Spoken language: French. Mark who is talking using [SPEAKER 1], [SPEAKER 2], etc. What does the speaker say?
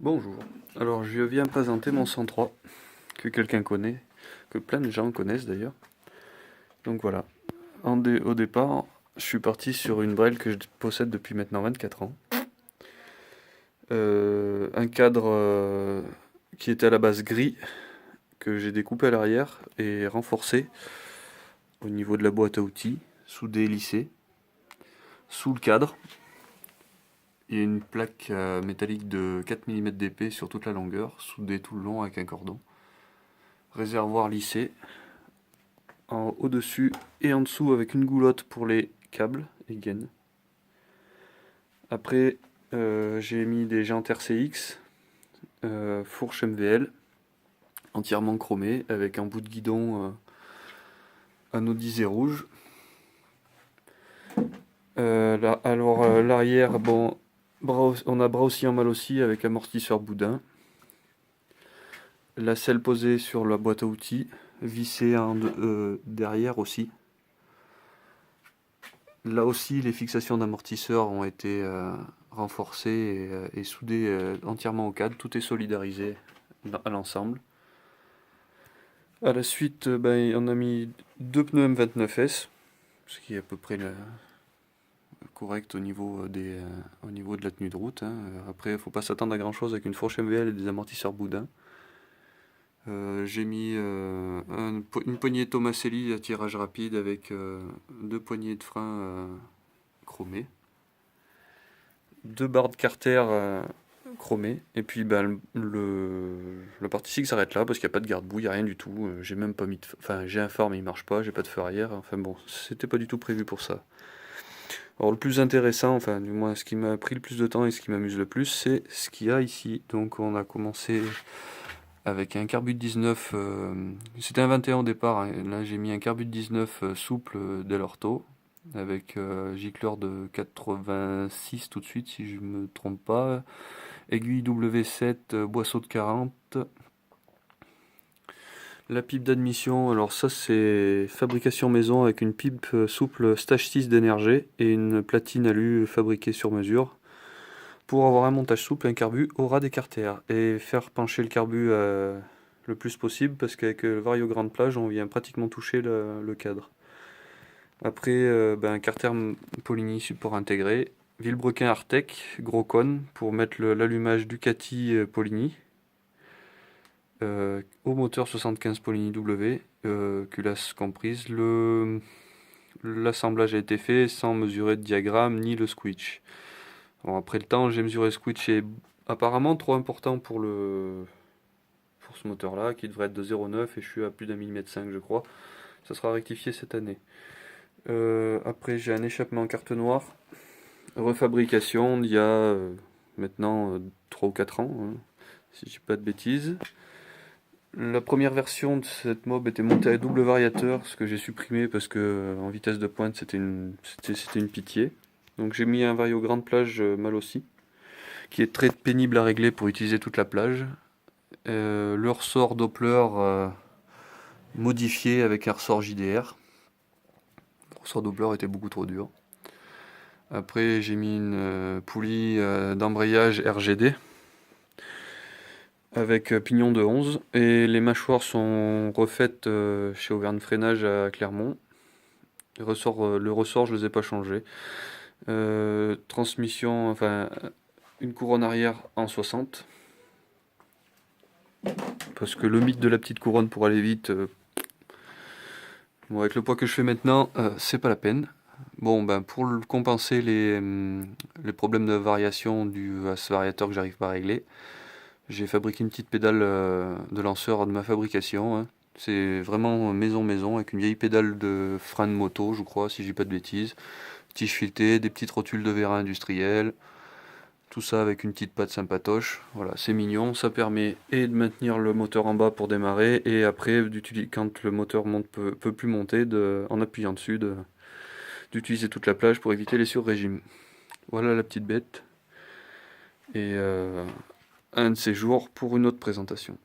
[SPEAKER 1] Bonjour, alors je viens présenter mon 103 que quelqu'un connaît, que plein de gens connaissent d'ailleurs. Donc voilà, au départ, je suis parti sur une Braille que je possède depuis maintenant 24 ans. Un cadre qui était à la base gris, que j'ai découpé à l'arrière et renforcé au niveau de la boîte à outils, soudé et lissé. Sous le cadre, il y a une plaque métallique de 4 mm d'épais sur toute la longueur, soudée tout le long avec un cordon. Réservoir lissé, au-dessus et en dessous avec une goulotte pour les câbles et gaines. Après, j'ai mis des jantes RCX, fourche MVL, entièrement chromée, avec un bout de guidon anodisé rouge. L'arrière, bon, on a bras oscillant mal aussi avec amortisseur boudin. La selle posée sur la boîte à outils, vissée derrière aussi. Là aussi, les fixations d'amortisseurs ont été renforcées et soudées entièrement au cadre. Tout est solidarisé à l'ensemble. À la suite, on a mis deux pneus M29S, ce qui est à peu près correct au niveau de la tenue de route. Après, il ne faut pas s'attendre à grand chose avec une fourche MVL et des amortisseurs boudin. J'ai mis une poignée Tomaselli à tirage rapide avec deux poignées de frein chromées, deux barres de carter chromées, et puis la partie cycle s'arrête là parce qu'il n'y a pas de garde-boue, il n'y a rien du tout. J'ai même pas mis j'ai un phare mais il marche pas, j'ai pas de feu arrière, enfin bon, c'était pas du tout prévu pour ça. Alors le plus intéressant, enfin du moins ce qui m'a pris le plus de temps et ce qui m'amuse le plus, c'est ce qu'il y a ici. Donc on a commencé avec un carbut 19, c'était un 21 au départ, hein. Là j'ai mis un carbut 19 souple Del Orto, avec gicleur de 86 tout de suite si je me trompe pas, aiguille W7, boisseau de 40. La pipe d'admission, alors ça c'est fabrication maison avec une pipe souple stage 6 d'énergie et une platine alu fabriquée sur mesure pour avoir un montage souple et un carbu au ras des carters et faire pencher le carbu le plus possible parce qu'avec le vario grande plage on vient pratiquement toucher le cadre. Après un carter Poligny support intégré, Villebrequin Artec gros cône pour mettre l'allumage Ducati Poligny. Au moteur 75 Poligny W, culasse comprise. L'assemblage a été fait sans mesurer de diagramme ni le squitch. Bon, après le temps, j'ai mesuré le squitch est apparemment trop important pour ce moteur là qui devrait être de 0,9 et je suis à plus d'1 mm 5 je crois. Ça sera rectifié cette année. Après j'ai un échappement carte noire, refabrication d'il y a maintenant 3 ou 4 ans, hein, si je dis pas de bêtises. La première version de cette mob était montée à double variateur, ce que j'ai supprimé parce que en vitesse de pointe c'était une pitié. Donc j'ai mis un vario grande plage mal aussi, qui est très pénible à régler pour utiliser toute la plage. Le ressort Doppler modifié avec un ressort JDR. Le ressort Doppler était beaucoup trop dur. Après j'ai mis une poulie d'embrayage RGD avec pignon de 11 et les mâchoires sont refaites chez Auvergne Freinage à Clermont. Le ressort je les ai pas changés. Transmission, enfin une couronne arrière en 60 parce que le mythe de la petite couronne pour aller vite, bon, avec le poids que je fais maintenant, c'est pas la peine. Bon, pour compenser les problèmes de variation dus à ce variateur que j'arrive pas à régler, j'ai fabriqué une petite pédale de lanceur de ma fabrication, hein. C'est vraiment maison avec une vieille pédale de frein de moto, je crois, si j'ai pas de bêtises. Tige filetée, des petites rotules de vérin industriel. Tout ça avec une petite patte sympatoche. Voilà, c'est mignon. Ça permet et de maintenir le moteur en bas pour démarrer et après, quand le moteur peut plus monter, en appuyant dessus, d'utiliser toute la plage pour éviter les sur-régimes. Voilà la petite bête. Et un de ces jours pour une autre présentation.